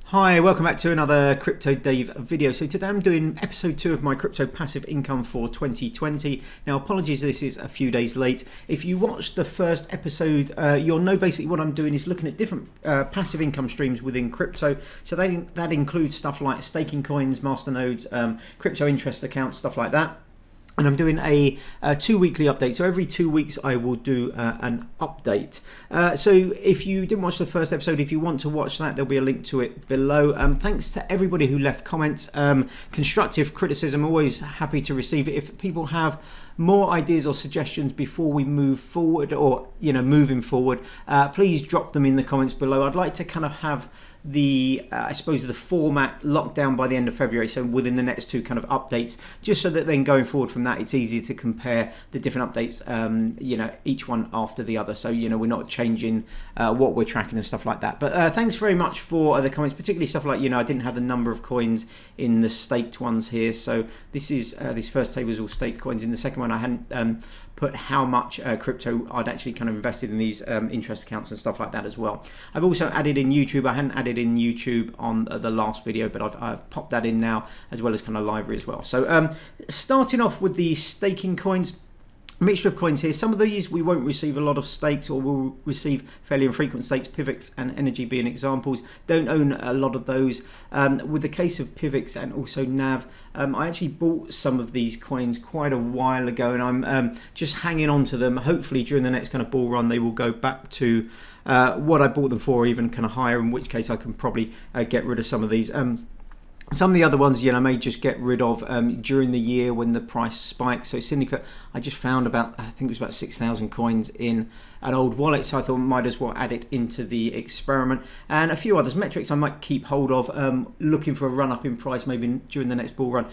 Hi, welcome back to another Crypto Dave video. So today I'm doing episode 2 of my crypto passive income for 2020. Now apologies, this is a few days late. If you watched the first episode, you'll know basically what I'm doing is looking at different passive income streams within crypto. So that includes stuff like staking coins, masternodes, crypto interest accounts, stuff like that. And I'm doing a 2 weekly update. So every 2 weeks I will do an update. So if you didn't watch the first episode, if you want to watch that, there'll be a link to it below. Thanks to everybody who left comments. Constructive criticism, always happy to receive it. If people have more ideas or suggestions before we move forward, or moving forward, please drop them in the comments below. I'd like to kind of have the I suppose the format locked down by the end of February, so within the next 2 kind of updates, just so that then going forward from that it's easy to compare the different updates, each one after the other, so we're not changing what we're tracking and stuff like that. But thanks very much for the comments, particularly stuff like I didn't have the number of coins in the staked ones here, so this is this first table is all staked coins. In the second one I hadn't put how much crypto I'd actually kind of invested in these interest accounts and stuff like that as well. I've also added in YouTube. I hadn't added in YouTube on the last video, but I've popped that in now, as well as kind of library as well. So starting off with the staking coins, mixture of coins here. Some of these we won't receive a lot of stakes, or we'll receive fairly infrequent stakes, Pivx and Energy being examples. Don't own a lot of those. With the case of Pivx and also NAV, I actually bought some of these coins quite a while ago, and I'm just hanging on to them. Hopefully during the next kind of bull run they will go back to what I bought them for, or even kind of higher, in which case I can probably get rid of some of these. Some of the other ones, I may just get rid of during the year when the price spikes. So Syndicate, I just found I think it was about 6,000 coins in an old wallet, so I thought I might as well add it into the experiment. And a few others. Metrix I might keep hold of, looking for a run up in price maybe during the next bull run.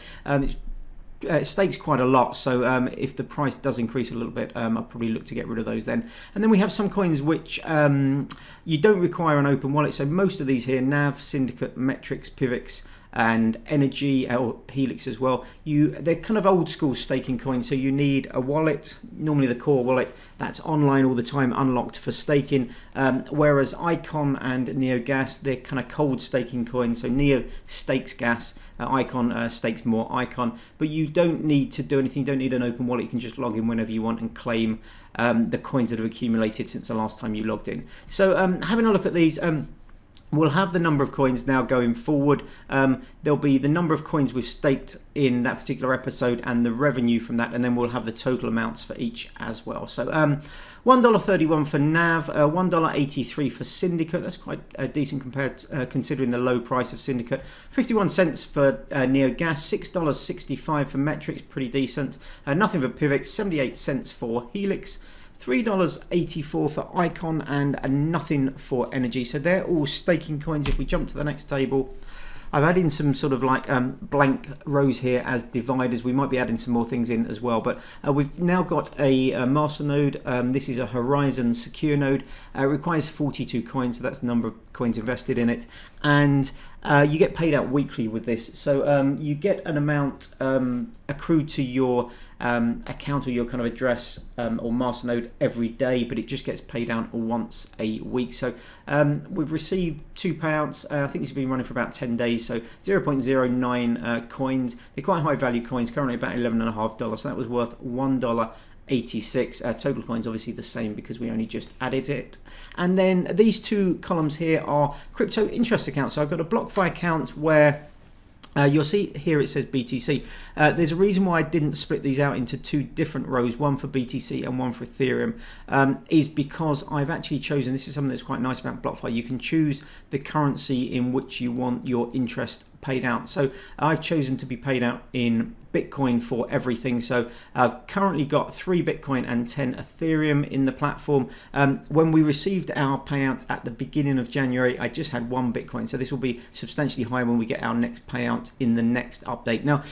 It stakes quite a lot, so if the price does increase a little bit, I'll probably look to get rid of those then. And then we have some coins which you don't require an open wallet, so most of these here, NAV, Syndicate, Metrix, Pivx, and Energy, or Helix as well, they're kind of old school staking coins, so you need a wallet, normally the core wallet, that's online all the time, unlocked for staking, whereas Icon and NeoGas, they're kind of cold staking coins, so Neo stakes gas, Icon stakes more Icon, but you don't need to do anything, you don't need an open wallet, you can just log in whenever you want and claim the coins that have accumulated since the last time you logged in. So having a look at these, we'll have the number of coins now going forward. There'll be the number of coins we've staked in that particular episode and the revenue from that, and then we'll have the total amounts for each as well. So $1.31 for NAV, $1.83 for Syndicate. That's quite decent compared considering the low price of Syndicate. 51 cents for NeoGas, $6.65 for Metrix, pretty decent. Nothing for Pivx, 78 cents for Helix, $3.84 for Icon, and nothing for Energy. So they're all staking coins. If we jump to the next table, I've added in some sort of like blank rows here as dividers. We might be adding some more things in as well, but we've now got a masternode. This is a Horizen securenode. It requires 42 coins, so that's the number of coins invested in it, and you get paid out weekly with this. So you get an amount accrued to your account or your kind of address or masternode every day, but it just gets paid out once a week. So we've received 2 payouts. I think this has been running for about 10 days, so 0.09 coins. They're quite high value coins, currently about $11.50, so that was worth $1.86. Total coins obviously the same because we only just added it. And then these 2 columns here are crypto interest accounts. So I've got a Blockfi account where you'll see here it says BTC. There's a reason why I didn't split these out into 2 different rows, one for BTC and one for Ethereum, is because I've actually chosen, this is something that's quite nice about Blockfi, you can choose the currency in which you want your interest paid out. So I've chosen to be paid out in Bitcoin for everything. So I've currently got 3 Bitcoin and 10 Ethereum in the platform. When we received our payout at the beginning of January, I just had 1 Bitcoin. So this will be substantially higher when we get our next payout in the next update. Now,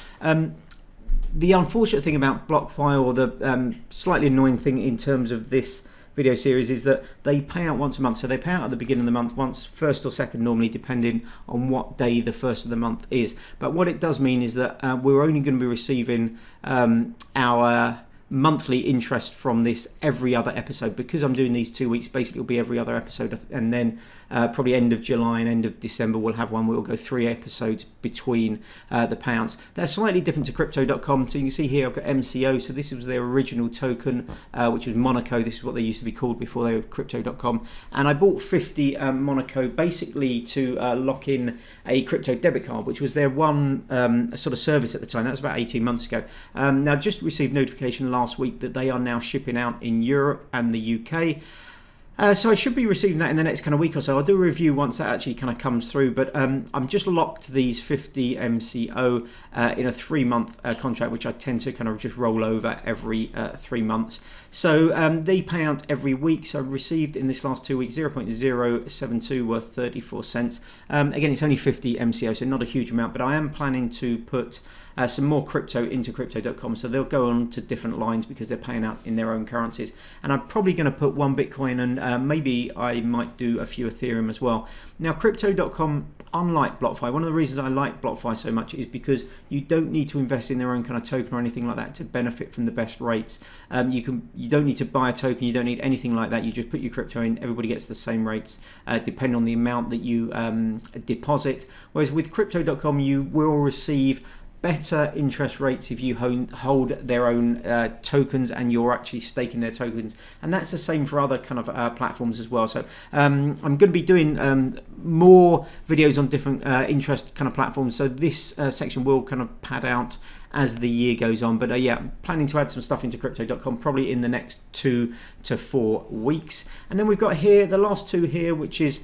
the unfortunate thing about Blockfi, or the slightly annoying thing in terms of this video series, is that they pay out once a month. So they pay out at the beginning of the month, once, first or second normally, depending on what day the first of the month is. But what it does mean is that we're only going to be receiving our monthly interest from this every other episode. Because I'm doing these 2 weeks, basically it'll be every other episode, and then probably end of July and end of December we'll have one where we'll go 3 episodes between the payouts. They're slightly different to crypto.com. So you can see here I've got MCO, so this was their original token, which was Monaco. This is what they used to be called before they were crypto.com, and I bought 50 Monaco basically to lock in a crypto debit card, which was their one sort of service at the time. That was about 18 months ago. Now just received notification last week that they are now shipping out in Europe and the UK. So I should be receiving that in the next kind of week or so. I'll do a review once that actually kind of comes through. But I'm just locked these 50 MCO in a 3-month contract, which I tend to kind of just roll over every 3 months. So they pay out every week. So I've received in this last 2 weeks 0.072 worth 34 cents. Again, it's only 50 MCO, so not a huge amount. But I am planning to put some more crypto into crypto.com, so they'll go on to different lines because they're paying out in their own currencies. And I'm probably going to put 1 Bitcoin, and maybe I might do a few Ethereum as well. Now crypto.com, unlike Blockfi, one of the reasons I like Blockfi so much is because you don't need to invest in their own kind of token or anything like that to benefit from the best rates. You don't need to buy a token, you don't need anything like that. You just put your crypto in, everybody gets the same rates depending on the amount that you deposit. Whereas with crypto.com you will receive better interest rates if you hold their own tokens and you're actually staking their tokens, and that's the same for other kind of platforms as well. So I'm going to be doing more videos on different interest kind of platforms, so this section will kind of pad out as the year goes on. But yeah, I'm planning to add some stuff into crypto.com probably in the next 2 to 4 weeks. And then we've got here the last two here, which is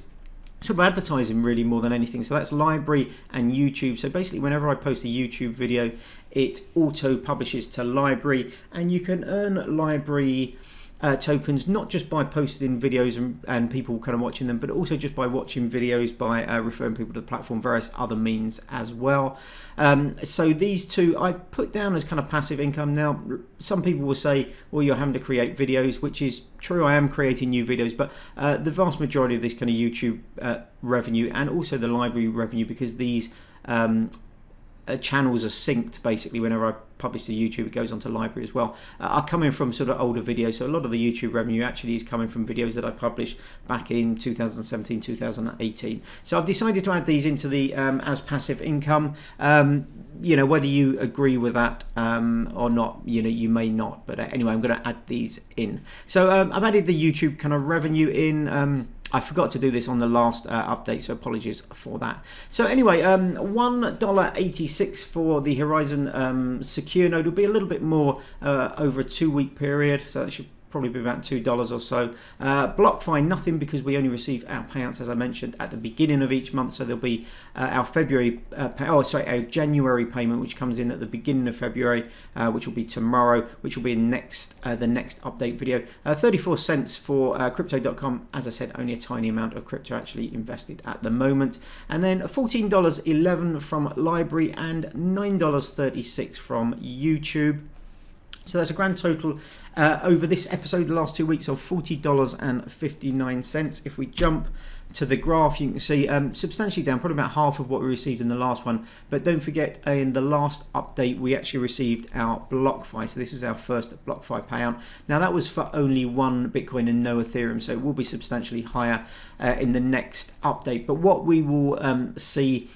sort of advertising really more than anything. So that's Library and YouTube. So basically whenever I post a YouTube video, it auto publishes to Library, and you can earn Library tokens not just by posting videos and people kind of watching them, but also just by watching videos, by referring people to the platform, various other means as well. So these two I put down as kind of passive income. Now some people will say, well, you're having to create videos, which is true. I am creating new videos, but the vast majority of this kind of YouTube revenue, and also the Library revenue, because these channels are synced basically. Whenever I publish to YouTube, it goes onto Library as well, are coming from sort of older videos. So a lot of the YouTube revenue actually is coming from videos that I published back in 2017, 2018. So I've decided to add these into the as passive income. You know, whether you agree with that or not, you know, you may not, but anyway, I'm going to add these in. So I've added the YouTube kind of revenue in. I forgot to do this on the last update, so apologies for that. So anyway, $1.86 for the Horizen securenode. Will be a little bit more over a 2-week period, so that should probably be about $2 or so. Blockfi, nothing, because we only receive our payouts, as I mentioned, at the beginning of each month. So there'll be our our January payment, which comes in at the beginning of February, which will be tomorrow, which will be the next update video. 34 cents for crypto.com. As I said, only a tiny amount of crypto actually invested at the moment. And then $14.11 from Library and $9.36 from YouTube. So that's a grand total over this episode, the last 2 weeks, of $40.59. If we jump to the graph, you can see substantially down, probably about half of what we received in the last one. But don't forget, in the last update, we actually received our Blockfi. So this was our first Blockfi payout. Now that was for only 1 Bitcoin and no Ethereum, so it will be substantially higher in the next update. But what we will see,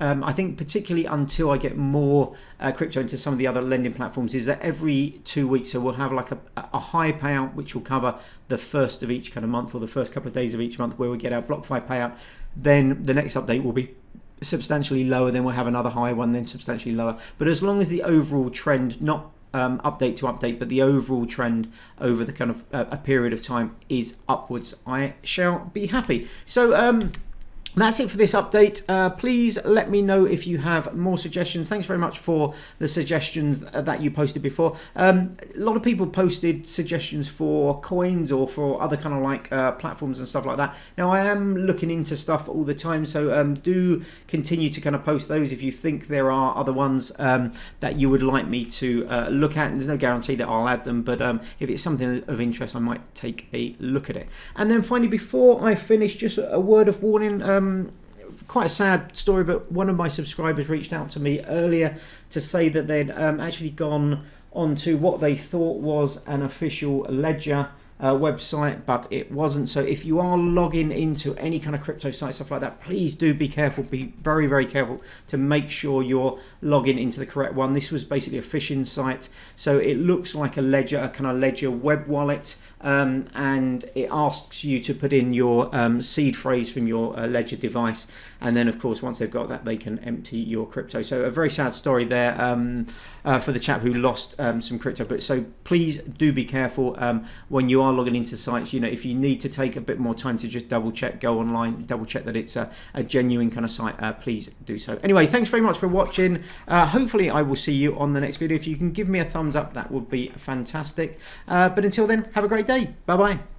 I think particularly until I get more crypto into some of the other lending platforms, is that every 2 weeks, so we'll have like a high payout which will cover the first of each kind of month, or the first couple of days of each month, where we get our Blockfi payout. Then the next update will be substantially lower, then we'll have another high one, then substantially lower. But as long as the overall trend, not update to update, but the overall trend over the kind of a period of time is upwards, I shall be happy. So that's it for this update. Please let me know if you have more suggestions. Thanks very much for the suggestions that you posted before. A lot of people posted suggestions for coins or for other kind of like platforms and stuff like that. Now I am looking into stuff all the time, so do continue to kind of post those if you think there are other ones that you would like me to look at. And there's no guarantee that I'll add them, but if it's something of interest, I might take a look at it. And then finally, before I finish, just a word of warning. Quite a sad story, but one of my subscribers reached out to me earlier to say that they'd actually gone onto what they thought was an official ledger website, but it wasn't. So if you are logging into any kind of crypto site, stuff like that, please do be careful, be very, very careful to make sure you're logging into the correct one. This was basically a phishing site, so it looks like a ledger, a kind of ledger web wallet, and it asks you to put in your seed phrase from your ledger device, and then of course once they've got that, they can empty your crypto. So a very sad story there for the chap who lost some crypto. But so please do be careful when you are logging into sites. You know, if you need to take a bit more time to just double check, go online, double check that it's a genuine kind of site, please do so. Anyway, thanks very much for watching. Hopefully I will see you on the next video. If you can give me a thumbs up, that would be fantastic. But until then, have a great day. Bye bye.